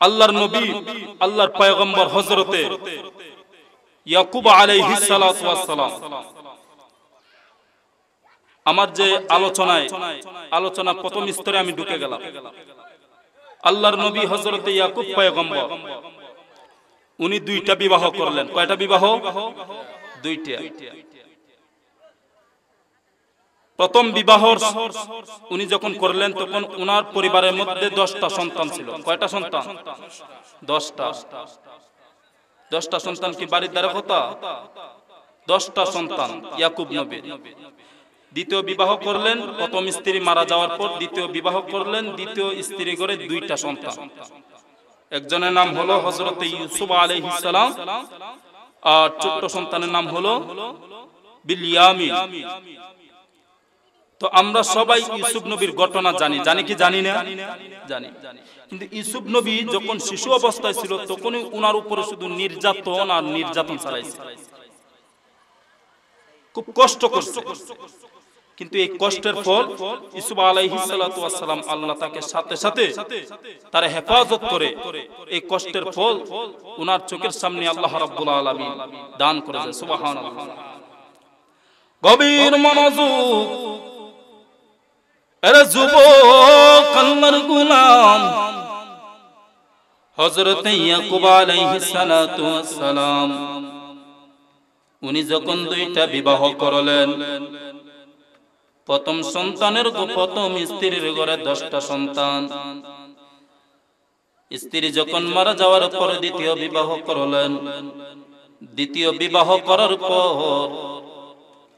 আল্লাহর নবী আল্লাহর পয়গম্বর হযরতে ইয়াকুব আলাইহিস সালাতু ওয়াস সালাম। আমার যে আলোচনা প্রথম স্তরে আমি ঢুকে গেলাম। আল্লাহর নবী হযরতে ইয়াকুব পয়গম্বর, উনি দুইটা বিবাহ করলেন। কয়টা বিবাহ? দুইটা। প্রথম বিবাহ উনি যখন করলেন তখন উনার পরিবারের মধ্যে 10টা সন্তান ছিল। কয়টা সন্তান? 10টা। 10টা সন্তান কি বাড়ির দ্বারা কথা? 10টা সন্তান ইয়াকুব নবী। দ্বিতীয় বিবাহ করলেন, প্রথম স্ত্রী মারা যাওয়ার পর দ্বিতীয় বিবাহ করলেন। দ্বিতীয় স্ত্রী করে দুইটা সন্তান। একজনের নাম হলো হযরতে ইউসুফ আলাইহিস সালাম, আর ছোট্ট সন্তানের নাম হলো বিলয়ামিন। তো আমরা সবাই ইউসুফ নবীর ঘটনা জানি। জানি কি জানি না? জানি। কিন্তু ইউসুফ নবী যখন শিশু অবস্থায় ছিল তখনই উনার উপরে শুধু নির্যাতন আর নির্যাতন চালাইছে, খুব কষ্ট করছে। কিন্তু এই কষ্টের ফল ইউসুফ আলাইহিস সালাতু ওয়াস সালাম আল্লাহ তাকে সাথে সাথে তার হেফাজত করে এই কষ্টের ফল উনার চোখের সামনে আল্লাহ রাব্বুল আলামিন দান করেছেন। সুবহানাল্লাহ। গভীর মনোযোগ। আরে যুবক আল্লাহর গোলাম হযরত ইয়াকুব আলাইহিস সালাতু ওয়াস সালাম উনি যখন দুইটা বিবাহ করলেন, প্রথম সন্তানের প্রথম স্ত্রীর ঘরে 10টা সন্তান। স্ত্রী যখন মারা যাওয়ার পর দ্বিতীয় বিবাহ করলেন। দ্বিতীয় বিবাহ করার পর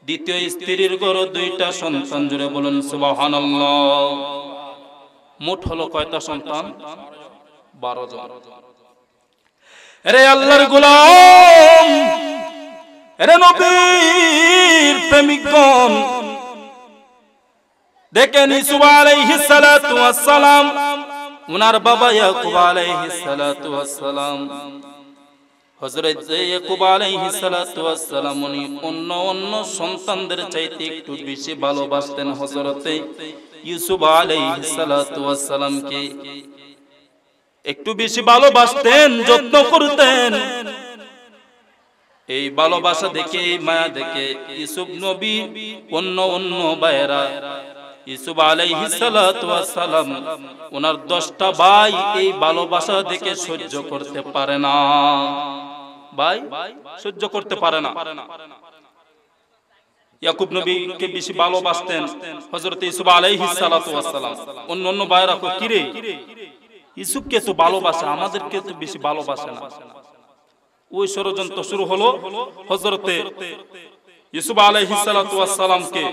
দ্বিতীয় স্ত্রীর ঘরে 2টা সন্তান। জুড়ে বলুন সুবহানাল্লাহ। মোট হলো কয়টা সন্তান? 12 জন। আরে আল্লাহর গোলাম, আরে নবীর প্রেমিকগণ, দেখেন ইউসুফ আলাইহিস সালাতু ওয়াস সালাম, উনার বাবা ইয়াকুব আলাইহিস সালাতু ওয়াস সালাম, হযরত ইয়াকুব আলাইহিস সালাতু ওয়াস সালাম উনি অন্য সন্তানদের চাইতে একটু বেশি ভালোবাসতেন হযরত ইউসুফ আলাইহিস সালাতু ওয়াস সালামকে। একটু বেশি ভালোবাসতেন, যত্ন করতেন। এই ভালোবাসা দেখে, এই মায়া দেখে ইউসুফ নবী অন্য ভাইরা ইউসুফ আলাইহিস সালাতু ওয়াস সালাম ওনার 10টা ভাই এই ভালোবাসা দেখে সহ্য করতে পারে না। ভাই সহ্য করতে পারে না। ইয়াকুব নবীকে বেশি ভালোবাসতেন হযরত ইউসুফ আলাইহিস সালাতু ওয়াস সালাম। অন্য ভাইরা কো কি রে, ইউসুফকে তো ভালোবাসে, আমাদেরকে তো বেশি ভালোবাসে না। ওই ষড়যন্ত্র শুরু হলো। হযরতে ইউসুফ আলাইহিস সালাতু ওয়াস সালামকে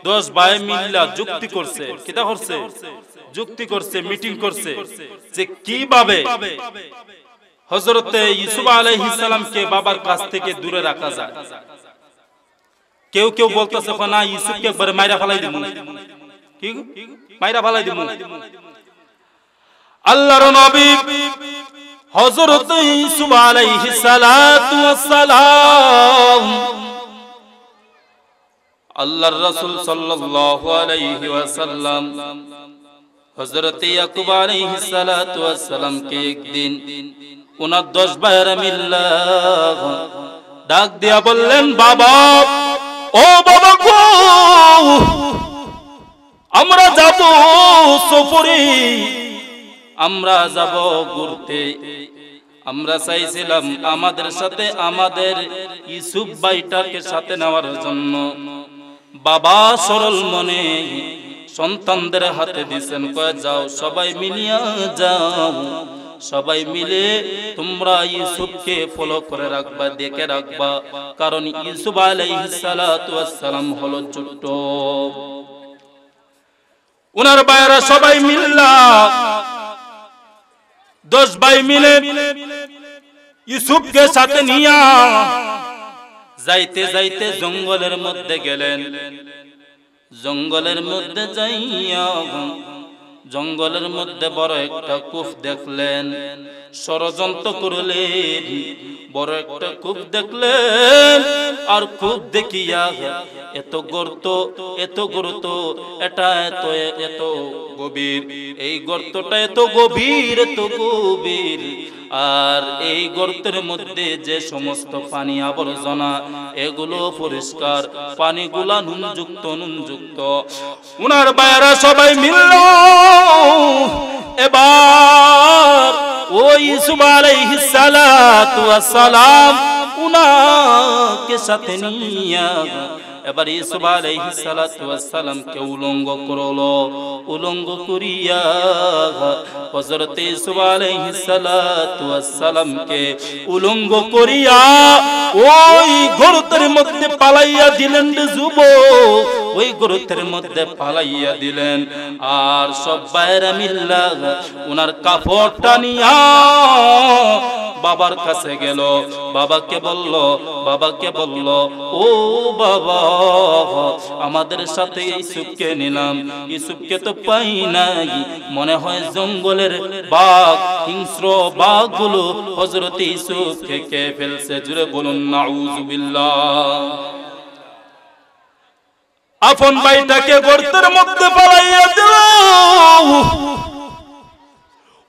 10 ভাই মিল্লা যুক্তি করছে। কিটা করছে? যুক্তি করছে, মিটিং করছে যে কিভাবে হযরতে ইউসুফ আলাইহিস সালামকে বাবার কাছ থেকে দূরে রাখা যায়। কেউ কেউ বলতেছে না, ইউসুফকে একবারে মাইরা ফেলাই দিমু। কি মাইরা ফেলাই দিমু? আল্লাহর নবী হযরত ইউসুফ আলাইহিস সালাতু ওয়াস সালাম আল্লাহর রাসূল সাল্লাল্লাহু আলাইহি ওয়াসাল্লাম হযরত ইয়াকুব আলাইহিস সালাতু ওয়াস সালাম কে একদিন ওনার 10 ভাইরা মিল্লা ডাক দিয়া বললেন, বাবা, ও বাবা গো, আমরা যাব সফরে, আমরা যাব ঘুরতে। আমরা চাইছিলাম আমাদের সাথে আমাদের ইউসুফ ভাইটাকে সাথে নেওয়ার জন্য। বাবা সরল মনে সন্তানদের হাতে দিয়েছেন, কয় যাও সবাই মিলিয়া যাও, সবাই মিলে তোমরা ইউসুফকে ফলো করে রাখবা, দেখে রাখবা, কারণ ইউসুফ আলাইহিস সালাতু ওয়াস সালাম হলো ছোট। উনার ভাইরা সবাই মিল্লা 10 ভাই মিলে ইউসুফকে সাথে নিয়া যাইতে যাইতে জঙ্গলের মধ্যে গেলেন। জঙ্গলের মধ্যে যাইয়া জঙ্গলের মধ্যে বড় একটা কূপ দেখলেন, ষড়যন্ত্র করলেন, বড় একটা কূপ দেখলেন। আর কূপ দেখিয়া এত গর্ত, এত গর্ত, এটা এত এত গভীর, এই গর্তটা এত গভীর, এত গভীর। আর এই গর্তের মধ্যে যে সমস্ত পানি আবর্জনা, এগুলো পরিষ্কার, পানিগুলা নুনযুক্ত, নুনযুক্ত। উনার ভাইয়েরা সবাই মিলল এবার ওই ইউসুফ আলাইহিস সালাতু ওয়াস সালাম উনাকে সাথে নিয়া এবার ইউসুফ আলাইহিস সালাতু ওয়াস সালামকে উলঙ্গ করলো। উলঙ্গ করিয়া হযরত ইউসুফ আলাইহিস সালাতু ওয়াস সালামকে উলঙ্গ করিয়া ওই গর্তের মধ্যে পালাইয়া দিলেন রে যুবক, ওই গর্তের মধ্যে পালাইয়া দিলেন। আর সব বাইরা মিল্লা উনার কাপড়টা নিয়া বাবার কাছে গেল, বাবাকে বলল, বাবাকে বলল, ও বাবা, আমাদের সাথে ইউসুফকে নিলাম, ইউসুফকে তো পাই নাই, মনে হয় জঙ্গলের বাঘ, হিংস্র বাঘগুলো হযরত ইউসুফকে খেয়ে ফেলছে। জুড়ে বলুন নাউযুবিল্লাহ। আপন ভাইটাকে গর্তের মধ্যে পালাইয়া দিল,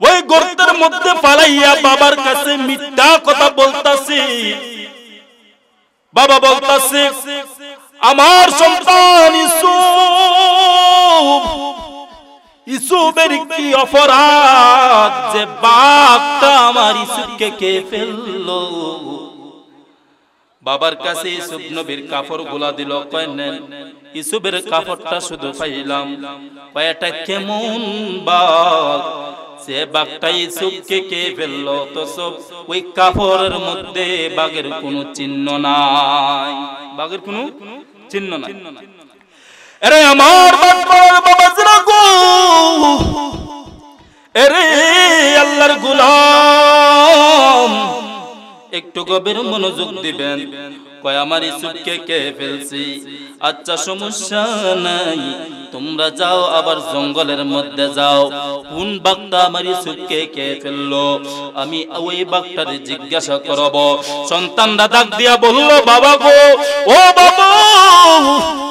ওই গর্তের মধ্যে পালাইয়া বাবার কাছে মিথ্যা কথা বলতাছে। বাবা বলতাছে, আমার সন্তান ইউসুফ, ইউসুফের কি অপরাধ যে বাঘটা আমার ইউসুফকে খেয়ে ফেললো। বাবার কাছে ইউসুফ নবীর কাপড় গুলা দিল, কয় নেন। ইউসুফের কাপড়টা শুধু পাইলাম, এটা কেমন বাঘ, সে বাঘটা ইউসুফকে খেয়ে ফেললো, তো সব ওই কাপড়ের মধ্যে বাঘের কোনো চিহ্ন নাই, বাঘের কোনো চিহ্ন নাই। আরে আমার বাবা জরা গো, আরে আল্লাহর গোলাম, একটু গভীর মনোযোগ দিবেন। কয় আমার ইউসুফকে খেয়ে ফেলছি, আচ্ছা সমস্যা নাই, তোমরা যাও আবার জঙ্গলের মধ্যে যাও, কোন বাঘটা আমার ইউসুফকে খেয়ে ফেললো আমি ওই বাঘটার জিজ্ঞাসা করব। সন্তানরা ডাক দিয়া বলল, বাবা গো, ও বাবা,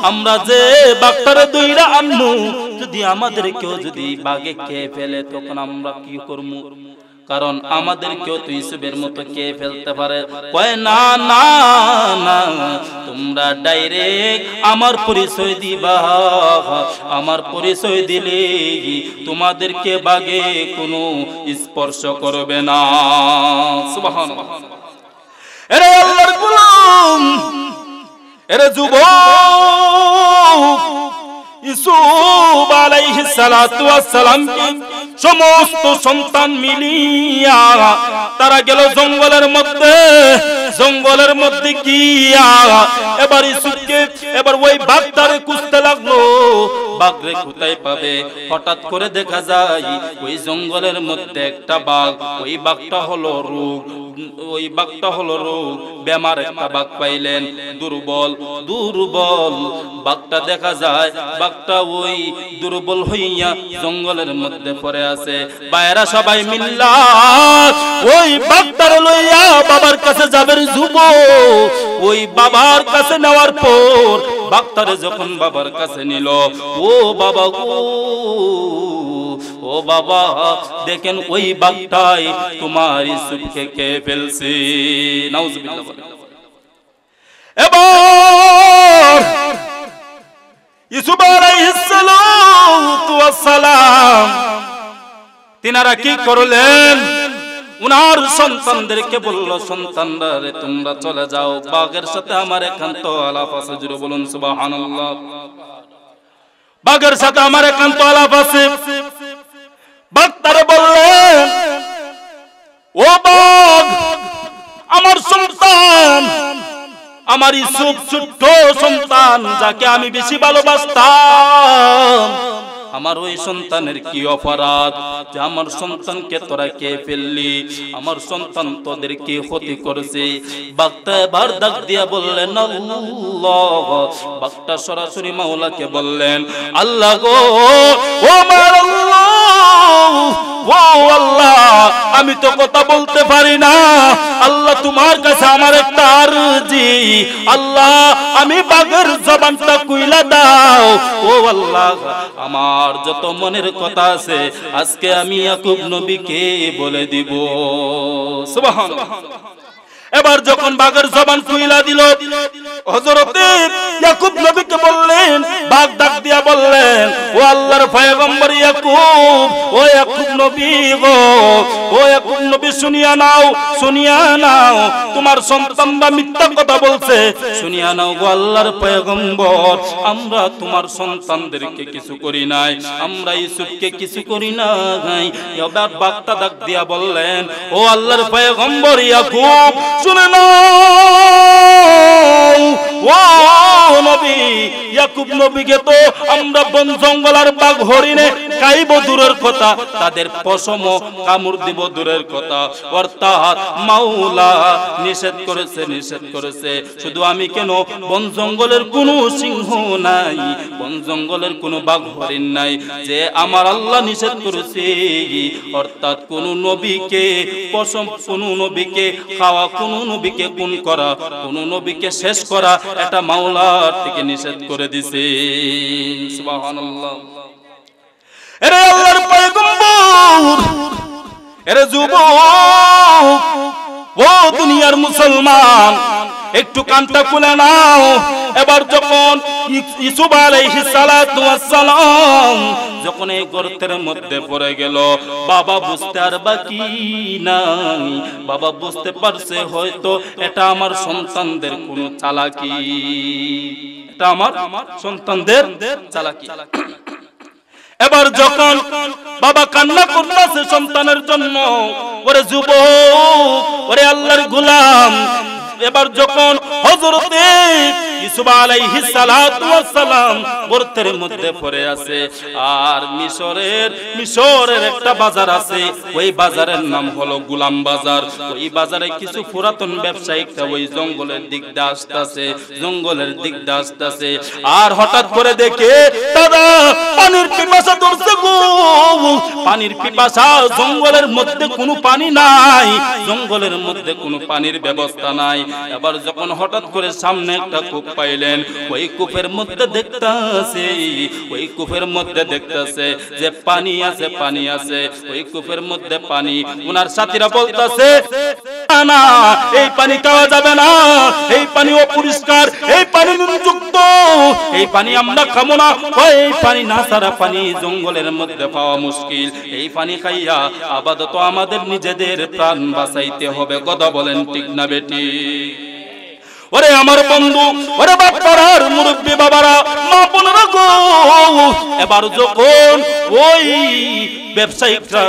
আমরা যে বাঘটার দইরা আনমু, যদি আমাদের কেউ যদি বাঘে খেয়ে ফেলে তখন আমরা কি করবো? কারণ আমাদের কেউ তো ইউসুফের মতো খেয়ে ফেলতে পারে। কয় না না না, তোমরা ডাইরেক্ট আমার পরিচয় দিবা, আমার পরিচয় দিলে তোমাদেরকে বাঘে কোনো স্পর্শ করবে না। সুবহানাল্লাহ। এরে আল্লাহর গোলাম, এরে যুবক, ইউসুফ আলাইহিস সালাতু ওয়াস সালাম কি সমস্ত সন্তান মিলিয়া তারা গেল জঙ্গলের মধ্যে। জঙ্গলের মধ্যে গিয়া এবার ইউসুফকে এবার ওই বাঘটারে খুঁজতে লাগলো, বাঘরে কোথায় পাবে। হঠাৎ করে দেখা যায় ওই জঙ্গলের মধ্যে একটা বাঘ, ওই বাঘটা হলো রোগ, ওই বাঘটা হলো রোগ, বেমার একটা বাঘ পাইলেন, দুর্বল দুর্বল বাঘটা দেখা যায়। বাঘটা ওই দুর্বল হইয়া জঙ্গলের মধ্যে পড়ে আছে। বাইরা সবাই মিল্লা ওই বাঘটার লইয়া বাবার কাছে যাবে যুবক। ওই বাবার কাছে নেওয়ার পর বাঘটারে যখন বাবার কাছে নিল, ও বাবা গো, ও বাবা, দেখেন ওই বাঘটাই তোমার ইউসুফকে খেয়ে ফেলছে। নাউজুবিল্লাহ। এবার ইউসুফ আলাইহিস সালাতু ওয়াস সালাম তিনারা কি করলেন? উনার সন্তানদেরকে বলল, সন্তানরা রে তোমরা চলে যাও, বাঘের সাথে আমার একান্ত আলাপ আছে। জুড়ে বলুন সুবহানাল্লাহ। বাঘের সাথে আমার একান্ত আলাপ আছে। বাঘ তারে বললেন, ও বাঘ, আমার সন্তান, আমার ইউসুফ ছোট্ট সন্তান, যাকে আমি বেশি ভালোবাসতাম, আমার ওই সন্তানের কি অপরাধ যে আমার সন্তানকে তোরা কে ফেললি? আমার সন্তান তোদের কি ক্ষতি করেছে? বাঘটা এবার ডাক দিয়া বললেন আল্লাহ। বাঘটা সরাসরি মাওলাকে বললেন, আল্লাহ গো, ও আমার আল্লাহ, ও আল্লাহ আমি তো কথা বলতে পারি না, আল্লাহ তোমার কাছে আমার একটা আরজি, আল্লাহ আমি বাগের জবানটা কইলা দাও। ও আল্লাহ আমার যত মনের কথা আছে আজকে আমি ইয়াকুব নবীকে বলে দিব। সুবহানাল্লাহ। এবার যখন বাঘের জবান খুইলা দিল, হযরতে ইয়াকুব নবীকে বললেন, বাঘ ডাক দিয়া বললেন, ও আল্লাহর পয়গম্বর ইয়াকুব, ও ইয়াকুব নবী গো, ও ইয়াকুব নবী শুনিয়া নাও, শুনিয়া নাও, তোমার সন্তানরা মিথ্যা কথা বলছে, শুনিয়া নাও গো আল্লাহর পয়গম্বর, আমরা তোমার সন্তানদেরকে কিছু করি নাই, আমরা ইউসুফকে কিছু করি নাই। এবার বাঘটা ডাক দিয়া বললেন, ও আল্লাহর পয়গম্বর ইয়াকুব শুনে নাও, ও নবী ইয়াকুব নবীকে তো আমরা বন জঙ্গল আর বাঘ হরিণে খাইব দূরের কথা, তাদের পশম কামড় দিব দূরের কথা, অর্থাৎ মাওলা নিষেধ করেছে, নিষেধ করেছে। শুধু আমি কেন, বন জঙ্গলের কোনো সিংহ নাই, বন জঙ্গলের কোনো বাঘ হরিণ নাই, যে আমার আল্লাহ নিষেধ করেছে, অর্থাৎ কোন নবীকে পশম, কোন নবীকে খাওয়া, কোন নবীকে খুন করা, কোন নবীকে শেষ করা, এটা মাওলার থেকে নিষেধ করে দিছে। সুবহানাল্লাহ। এরে আল্লাহর পয়গম্বর, এরে যুবক, ও দুনিয়ার মুসলমান, একটু কানটা খুলে নাও। এবার যখন ইউসুফ আলাইহিস সালাতু ওয়াস সালাম যখন এই গর্তের মধ্যে পড়ে গেল, বাবা বুঝতে আর বাকি নাই, বাবা বুঝতে পারছে হয়তো এটা আমার সন্তানদের কোনো চালাকি, এটা আমার সন্তানদের চালাকি। এবার যখন বাবা কান্না করতেছে সন্তানের জন্য, ওরে যুবক, ওরে আল্লাহর গোলাম, এবার যখন হযরতে ইউসুফ আলাইহিস সালাতু ওয়াস সালাম গর্তের মধ্যে পড়ে আছে, আর মিশরের একটা বাজার আছে, ওই বাজারের নাম হলো গোলাম বাজার। ওই বাজারে কিছু পুরাতন ব্যবসায়িকরা ওই জঙ্গলের দিক দিয়ে আসতেছে, জঙ্গলের দিক দিয়ে আসতেছে, আর হঠাৎ করে দেখে দাদা পানির পিপাসা ধরছে গো, পানির পিপাসা, জঙ্গলের মধ্যে কোনো পানি নাই, জঙ্গলের মধ্যে কোনো পানির ব্যবস্থা নাই। এবার যখন হঠাৎ করে সামনে একটা কূপ পাইলেন, ওই কূপের মধ্যে দেখতাছে, ওই কূপের মধ্যে দেখতাছে যে পানি আছে, পানি আছে, ওই কূপের মধ্যে পানি। ওনার সাথীরা বলতাছে না, এই পানি খাওয়া যাবে না, এই পানি অপরিষ্কার, এই পানি নুনযুক্ত, এই পানি আমরা খাবো না, এই পানি না ছাড়া পানি জঙ্গলের মধ্যে পাওয়া মুশকিল, এই পানি খাইয়া আপাতত আমাদের নিজেদের প্রাণ বাঁচাইতে হবে। কথা বলেন ঠিক না বেটি? ওরে আমার বন্ধু, ওরে বাচ্চারা, মুরব্বী বাবারা, মা বোনেরা গো, এবার যখন ওই ব্যবসায়িকরা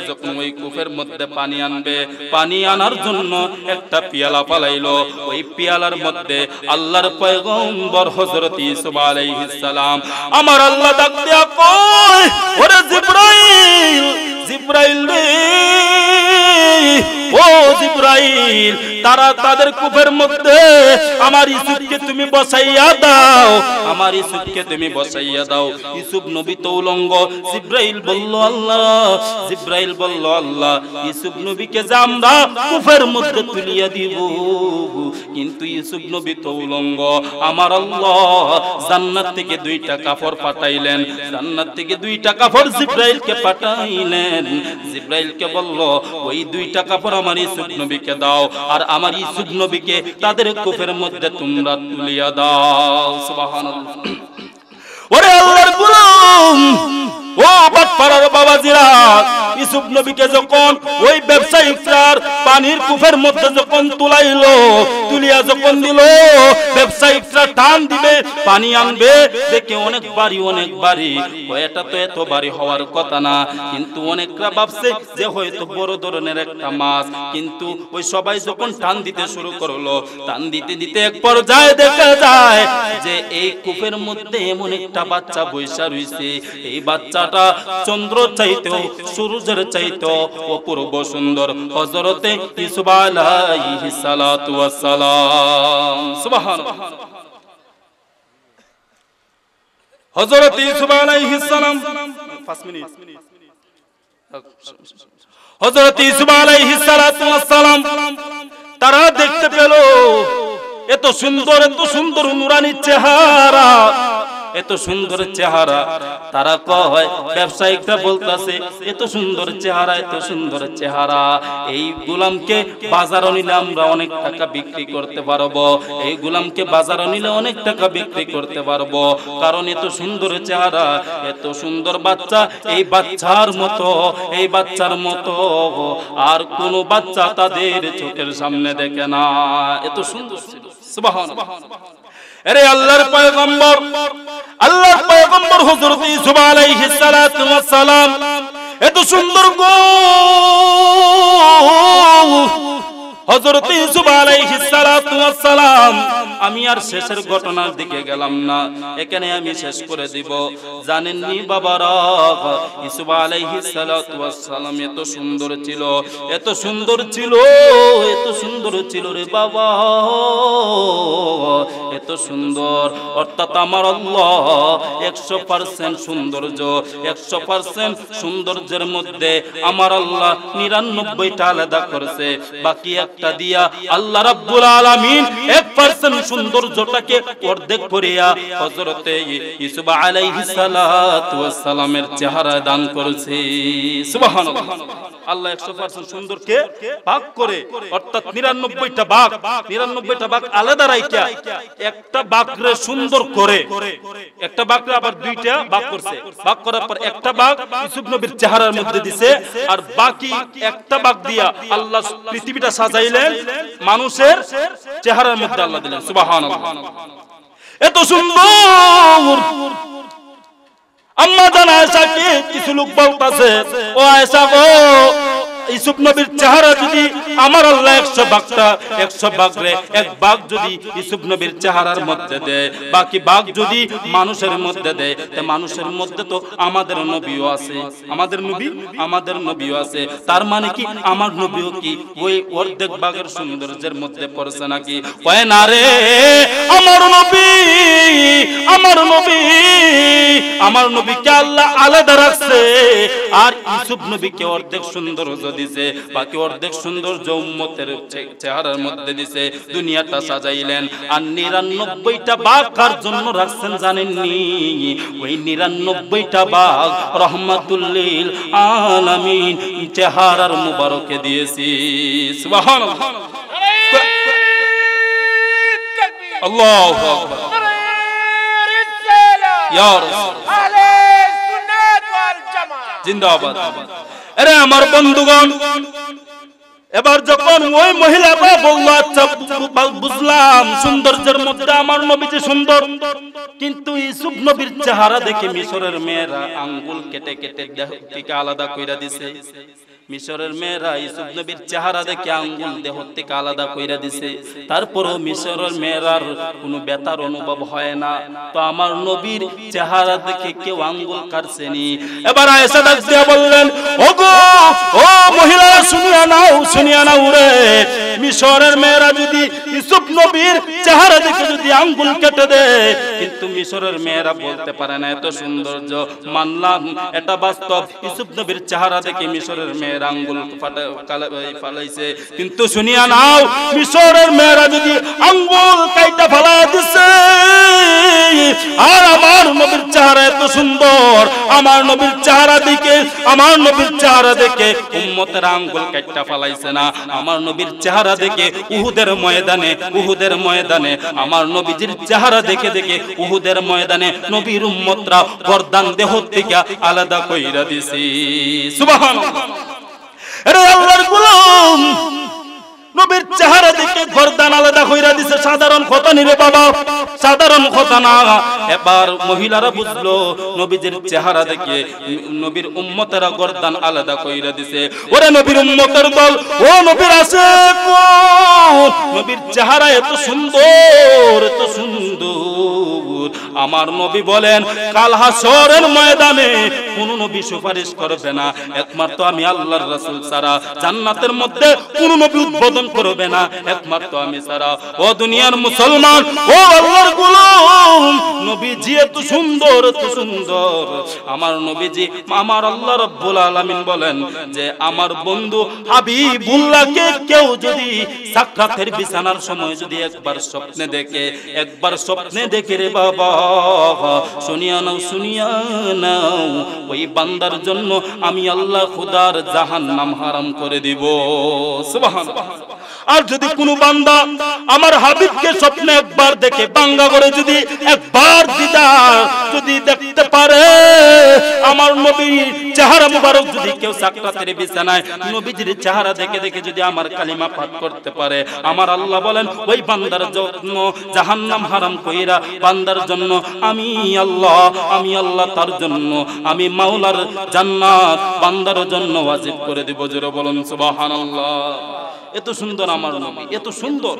যখন ওই কূপের মধ্যে পানি আনবে, পানি আনার জন্য একটা পেয়ালা পালাইলো, ওই পেয়ালার মধ্যে আল্লাহর পয়গম্বর হযরত ইউসুফ আলাইহিস সালাম, আমার আল্লাহ ডাক দিয়া কয়, ওরে জিবরাইল, জিবরাইল রে, ও জিবরাইল, তারা তাদের কূপের মধ্যে আমার ইউসুফকে তুমি বসাইয়া দাও, আমার ইউসুফকে তুমি বসাইয়া দাও। ইউসুফ নবী তো উলঙ্গ। জিবরাইল বলল আল্লাহ, জিবরাইল বলল আল্লাহ, ইউসুফ নবীকে যে আমরা কূপের মধ্যে তুলিয়া দিব, কিন্তু ইউসুফ নবী তো উলঙ্গ। আমার আল্লাহ জান্নাত থেকে 2টা কাপড় পাঠাইলেন, জান্নাত থেকে 2টা কাপড় জিবরাইলকে পাঠাইলেন। জিবরাইলকে বলল, ওই 2টা কাপড় আমার ইউসুফ নবীকে দাও, আর আমার ইউসুফ নবীকে তাদের কূপের মধ্যে তোমরা তুলিয়া দাও। সুবহানাল্লাহ। ওরে আল্লাহর গোলাম, ও বাটপাড়ার বাবাজিরা, ইউসুফ নবীকে যখন ওই ব্যবসায়িকরার পানির কূপের মধ্যে যখন তুলাইলো, তুলিয়া যখন দিল, ব্যবসায়িকরা টান দিবে, পানি আনবে, দেখে অনেক বাড়ি, অনেক বাড়ি, এটা তো এত বাড়ি হওয়ার কথা না, কিন্তু অনেকরা ভাবছে যে হয়তো বড় ধরনের একটা মাছ, কিন্তু ওই সবাই যখন টান দিতে শুরু করলো, টান দিতে দিতে এক পর্যায়ে দেখা যায় যে এই কূপের মধ্যে এমন একটা বাচ্চা বৈশা রইছে, এই বাচ্চাটা চন্দ্র চাইতেও, সূর্যের চাইতেও অপূর্ব সুন্দর, হযরতে ইউসুফ আলাইহিস সালাতু ওয়াস সালাম। সুবহানাল্লাহ। হযরত ইউসুফ আলাইহিস সালাম 5 মিনিট। হযরত ইউসুফ আলাইহিস সালাতু ওয়াস সালাম তারা দেখতে পেল এত সুন্দর নুরানি চেহারা, এত সুন্দর চেহারা। তারা কয়, ব্যবসায়িকরা বলতাছে এত সুন্দর চেহারা, এত সুন্দর চেহারা, এই গোলামকে বাজারে নিলে আমরা অনেক টাকা বিক্রি করতে পারবো, এই গোলামকে বাজারে নিলে অনেক টাকা বিক্রি করতে পারবো, কারণ এত সুন্দর চেহারা, এত সুন্দর বাচ্চা, এই বাচ্চার মতো আর কোন বাচ্চা তাদের চোখের সামনে দেখে না, এত সুন্দর ছিল। সুবহানাল্লাহ। আরে আল্লাহর পয়গম্বর হযরত ইউসুফ আলাইহিস সালাতু ওয়াস সালাম এত সুন্দর গো, হযরত ইউসুফ আলাইহিস সালাতু ওয়াস সালাম। আমি আর শেষের ঘটনার দিকে গেলাম না, এখানে আমি শেষ করে দিব। জানেননি বাবারা, ইউসুফ আলাইহিস সালাতু ওয়াস সালাম এত সুন্দর ছিল, এত সুন্দর ছিল, এত সুন্দর ছিল রে বাবা, এত সুন্দর। অর্থাৎ আমার আল্লাহ 100% সৌন্দর্য, 100% সৌন্দর্যের মধ্যে আমার আল্লাহ 99টা আলাদা করেছে, বাকি একটা দিয়া আল্লাহ রাব্বুল আলামিন 1% সৌন্দর্যটাকে অর্ধেক করিয়া হযরত ইউসুফ আলাইহিস সালাতু ওয়াস সালামের চেহারা দান করেছে। সুবহানাল্লাহ। আল্লাহ 100% সুন্দরকে ভাগ করে, অর্থাৎ 99টা ভাগ আলাদা রাইখা একটা ভাগরে সুন্দর করে, একটা ভাগরে আবার দুইটা ভাগ করছে, ভাগ করার পর একটা ভাগ ইউসুফ নবীর চেহারার মধ্যে দিছে, আর বাকি একটা ভাগ দিয়া আল্লাহ পৃথিবীটা সাজাইলেন মানুষের চেহারার মধ্যে আল্লাহ দিলেন। সুবহানাল্লাহ। এত সুন্দর। আম্মা জান আয়েশাকে কিছু লোক বলতাছে, ও আয়েশা গো, ইউসুফ নবীর চেহারা যদি আমার আল্লাহ 100 ভাগরে এক ভাগ যদি ইউসুফ নবীর চেহারার মধ্যে দেয়, বাকি ভাগ যদি মানুষের মধ্যে দেয়, তে মানুষের মধ্যে তো আমাদের নবীও আছে, আমাদের নবীও আছে। তার মানে কি আমার নবীও কি ওই অর্ধেক ভাগের সৌন্দর্যের মধ্যে পড়ছে নাকি? কয় না রে, আমার নবীকে আল্লাহ আলাদা রাখছে, আর ইউসুফ নবীকে অর্ধেক সৌন্দর্য দিছে, বাকি অর্ধেক সৌন্দর্য উম্মতের চেহারার মধ্যে দিছে, দুনিয়াটা সাজাইলেন। আর 99টা ভাগ কার জন্য রাখছেন জানেননি? ওই 99টা ভাগ রহমাতুল লিল আলামিন চেহারার মুবারকে দিয়েছি। সুবহানাল্লাহ। আল্লাহু আকবার। ইয়া রাসূল জিন্দাবাদ। আরে আমার বন্ধুগণ, এবার যখন ওই মহিলাটা বলল, আচ্ছা বুঝলাম সৌন্দর্যের মধ্যে আমার নবী যে সুন্দর, কিন্তু ইউসুফ নবীর চেহারা দেখে মিশরের মেয়েরা আঙ্গুল কেটে কেটে দেহ থেকে আলাদা কইরা দিছে। মিশরের মেয়েরা ইউসুফ নবীর চেহারা দেখে আঙ্গুল দেহ থেকে আলাদা কইরা দিছে, তারপরও মিশরের মেয়েরার কোনো ব্যথার অনুভব হয় না। তো আমার নবীর চেহারা দেখে কেউ আঙ্গুল কাটছেনি। এবার আয়েশা ডাক দিয়া বললেন, ওগো ও মহিলারা, শুনিয়া নাও রে, মিশরের মেয়েরা যদি ইউসুফ নবীর চেহারা দেখে যদি আঙ্গুল কেটে দেয়, কিন্তু মিশরের মেয়েরা বলতে পারে না এত সৌন্দর্য। মানলাম এটা বাস্তব, ইউসুফ নবীর চেহারা দেখে মিশরের মেয়েরা আঙ্গুল ফালাইছে, কিন্তু শুনিয়া নাও, মিশরের মেয়েরা যদি আঙ্গুল কাইটা ফালাই দিছে, আর আমার নবীর চেহারা এত সুন্দর, আমার নবীর চেহারা দেখে উম্মতের আঙ্গুল কাইটা ফালাইছে না। আমার নবীর চেহারা দেখে উহুদের ময়দানে আমার নবীজির চেহারা দেখে উহুদের ময়দানে নবীর উম্মতরা গর্দান দেহ থেকে আলাদা কইরা দিছি। সুবহানাল্লাহ। আরে আল্লাহর গোলাম, নবীর চেহারা দেখে গর্দান আলাদা কইরা দিছে, সাধারণ কথা নি রে বাবা, সাধারণ কথা না। এবার মহিলারা বুঝলো নবীজির চেহারা দেখে নবীর উম্মতেরা গর্দান আলাদা কইরা দিছে। ওরে নবীর উম্মতের দল, ও নবীর আশিক, নবীর চেহারা এত সুন্দর, এত সুন্দর। আমার নবী বলেন, কাল হাসরের ময়দানে কোন নবী সুপারিশ করবে না, একমাত্র আমি আল্লাহর রাসূল ছাড়া। জান্নাতের মধ্যে কোন নবী উদ্বোধন করবে না, একমাত্র আমি ছাড়া। ও দুনিয়ার মুসলমান, ও আল্লাহর গোলাম, নবীজি এত সুন্দর, এত সুন্দর। আমার নবীজি, আমার আল্লাহ রাব্বুল আলামিন বলেন যে আমার বন্ধু হাবিবুল্লাহকে কেউ যদি সাক্ষাতের বিছানার সময় যদি একবার স্বপ্নে দেখে, একবার স্বপ্নে দেখে রে বাবা, শুনিয়া নাও, শুনিয়া নাও, ওই বান্দার জন্য আমি আল্লাহ খুদার জাহান্নাম হারাম করে দিব। সুবহানাল্লাহ। আর যদি কোনো বান্দা আমার হাবিবকে স্বপ্নে একবার দেখে, বাঙ্গা করে যদি একবার দিদার যদি দেখতে পারে, আমার নবীর চেহারা মুবারক যদি কেউ সাক্ষাতের বিছানায় নবীজির চেহারা দেখে দেখে যদি আমার কালিমা পাঠ করতে পারে, আমার আল্লাহ বলেন ওই বান্দার জন্য জাহান্নাম হারাম কইরা বান্দার জন্য আমি আল্লাহ তার জন্য আমি মাওলার জান্নাত বান্দার জন্য ওয়াজিব করে দেব। জোরে বলুন সুবহানাল্লাহ। এত সুন্দর আমার নবী, এত সুন্দর।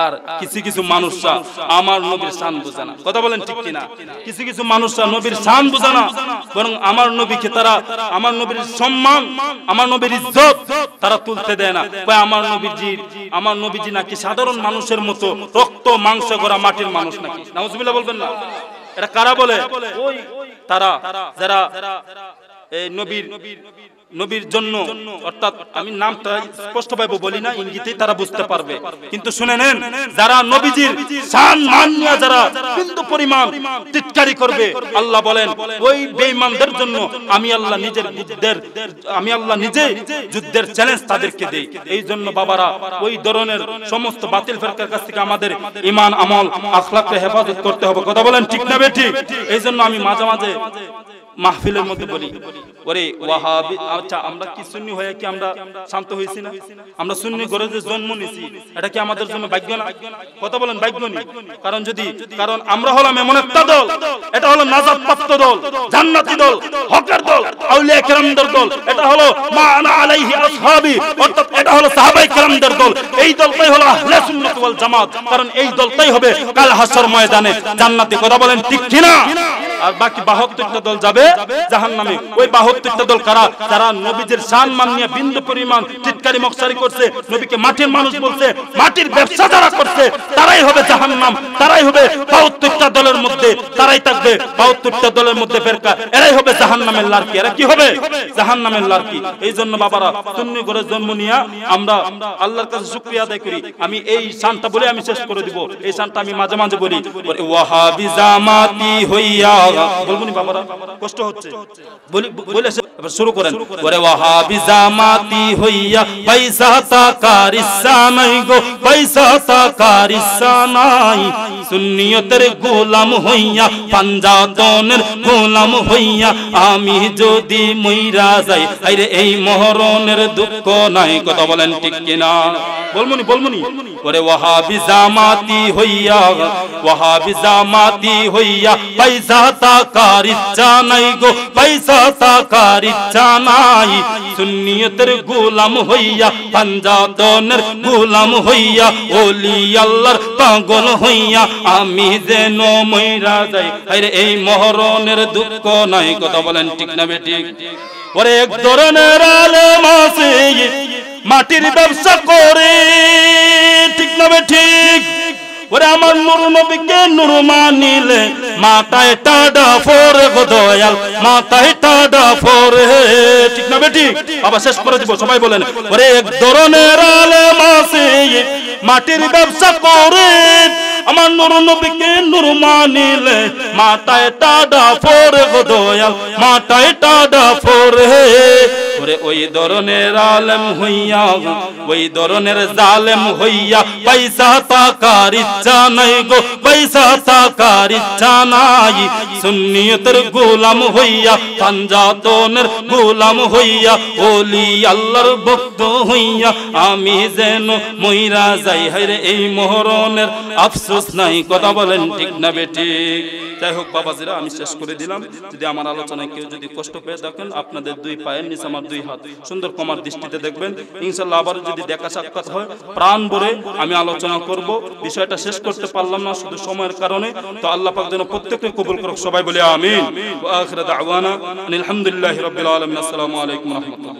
আর কিছু কিছু মানুষরা আমার নবীর শান বুঝে না, কথা বলেন ঠিক কিনা? কিছু কিছু মানুষরা নবীর শান বুঝে না, বরং আমার নবীকে তারা, আমার নবীর সম্মান, আমার নবীর ইজ্জত তারা তুলতে দেয় না। আমার নবীজি নাকি সাধারণ মানুষের মতো রক্ত মাংস গড়া মাটির মানুষ নাকি। নাউজুবিল্লাহ বলবেন না? এটা কারা বলে? ওই তারা যারা এই নবীর জন্য, অর্থাৎ আমি নামটা স্পষ্টভাবে বলি না, ইঙ্গিতেই তারা বুঝতে পারবে। কিন্তু শুনে নেন, যারা নবীজির শান মান নিয়ে যারা বিন্দু পরিমাণ টিটকারি করবে, আল্লাহ বলেন ওই বেঈমানদের জন্য আমি আল্লাহ নিজে যুদ্ধের চ্যালেঞ্জ তাদেরকে দেই। এই জন্য বাবারা, ওই ধরনের সমস্ত বাতিল ফিরকার কাছ থেকে আমাদের ঈমান, আমল, আখলাককে হেফাজত করতে হবে। কথা বলেন ঠিক না বেঠিক? এই জন্য আমি মাঝে মাঝে মাহফিলের মধ্যে বলি, ওরে ওয়াহাবি, আচ্ছা আমরা কি সুন্নি হয়ে কি আমরা শান্ত হইছি না? আমরা সুন্নি ঘরে যে জন্ম নিছি, এটা কি আমাদের জন্য ভাগ্য না? কথা বলেন ভাগ্য নি? কারণ আমরা হলাম এমন একটা দল, এটা হলো নাজাত প্রাপ্ত দল, জান্নাতি দল, হকের দল, আউলিয়া কেরামদের দল। এটা হলো মা আনা আলাইহি আসহাবি, অর্থাৎ এটা হলো সাহাবায়ে কেরামদের দল। এই দলটাই হলো আহলে সুন্নাত ওয়াল জামাত, কারণ এই দলটাই হবে কাল হাসর ময়দানে জান্নাতি। কথা বলেন ঠিক কি না? আর বাকি 72টা দল যাবে জাহান্নামে। ওই 72টা দল কারা? যারা নবীজির শান মান নিয়ে বিন্দু পরিমাণ টিটকারি মকসারি করছে, নবীকে মাটির মানুষ বলছে, মাটির ব্যবসা যারা করছে, তারাই হবে জাহান্নাম, তারাই হবে 72টা দলের মধ্যে, তারাই থাকবে 72টা দলের মধ্যে ফেরকা, এরাই হবে জাহান্নামের লারকি। এরা কি হবে? জাহান্নামের লারকি। এই জন্য বাবারা, সুন্নি ঘরে জন্ম নিয়া আমরা আল্লাহর কাছে শুকরিয়া আদায় করি। আমি এই শানটা বলে আমি শেষ করে দিব। এই শানটা আমি মাঝে মাঝে বলি, ওয়াহাবি জামাতি হইয়া, বলবো নি বাবারা? কষ্ট হচ্ছে বলে এবার শুরু করেন। ওরে ওয়াহাবি জামাতি হইয়া পয়সা টাকার ইচ্ছা নাই গো, পয়সা টাকার ইচ্ছা নাই, সুন্নিয়তের গোলাম হইয়া, পাঞ্জাতনের গোলাম হইয়া আমি যদি মইরা যাই, আরে এই মহরণের দুঃখ নাই। কথা বলেন ঠিক কিনা? বলমুনি ওরে ওয়াহাবি জামাতি হইয়া, ওয়াহাবি জামাতি হইয়া পয়সা টাকার ইচ্ছা নাই গো, পয়সা টাকার ইচ্ছা নাই, সুন্নিয়তের গোলাম হইয়া, পাঞ্জাতনের গোলাম হইয়া, ওলি আল্লাহর পাগল হইয়া আমি যেন মইরা যাই, আরে এই মহরণের দুঃখ নাই। কথা বলেন ঠিক না বেঠিক? ওরে এক ধরনের আলেম আছে মাটির ব্যবসা করে, ঠিক না বেঠিক? ওরে আমার নূর নবীকে নূর মানিলে মাথায় টাডা ফোরে গো দয়াল, মাথায় টাডা ফোরে, ঠিক না বেঠিক? আবার শেষ করে দিব, সবাই বলেন। ওরে এক ধরনের আলেম আছে মাটির ব্যবসা করে, আমার নূর নবীকে নূর মানিলে মাথায় টাডা ফোরে গো দয়াল, মাথায় টাডা ফোরে। ওরে ওই ধরনের আলেম হইয়া, ওই ধরনের জালেম হইয়া পয়সা টাকার ইচ্ছা নাই গো, পয়সা টাকার ইচ্ছা নাই, সুন্নিয়তের গোলাম হইয়া, পাঞ্জাতনের গোলাম হইয়া, ওলি আল্লাহর ভক্ত হইয়া আমি যেন মইরা যাই, হায়রে এই মহরণের আফসোস নাই। কথা বলেন ঠিক না বেঠিক? যাই হোক বাবাজিরা, আমি শেষ করে দিলাম। যদি আমার আলোচনায় কেউ যদি কষ্ট পেয়ে থাকেন, আপনাদের দুই পায়ের নিচে আমার 2 হাত, সুন্দর কমার দৃষ্টিতে দেখবেন। ইনশাআল্লাহ আবার যদি দেখা সাক্ষাৎ হয় প্রাণ ভরে আমি আলোচনা করব। বিষয়টা শেষ করতে পারলাম না শুধু সময়ের কারণে, তো আল্লাহ পাক যেন প্রত্যেককে কবুল করুক, সবাই বলে আমিন। ওয়া আখিরু দাওয়ানা আলহামদুলিল্লাহি রাব্বিল আলামিন। আসসালামু আলাইকুম ওয়া রাহমাতুল্লাহ।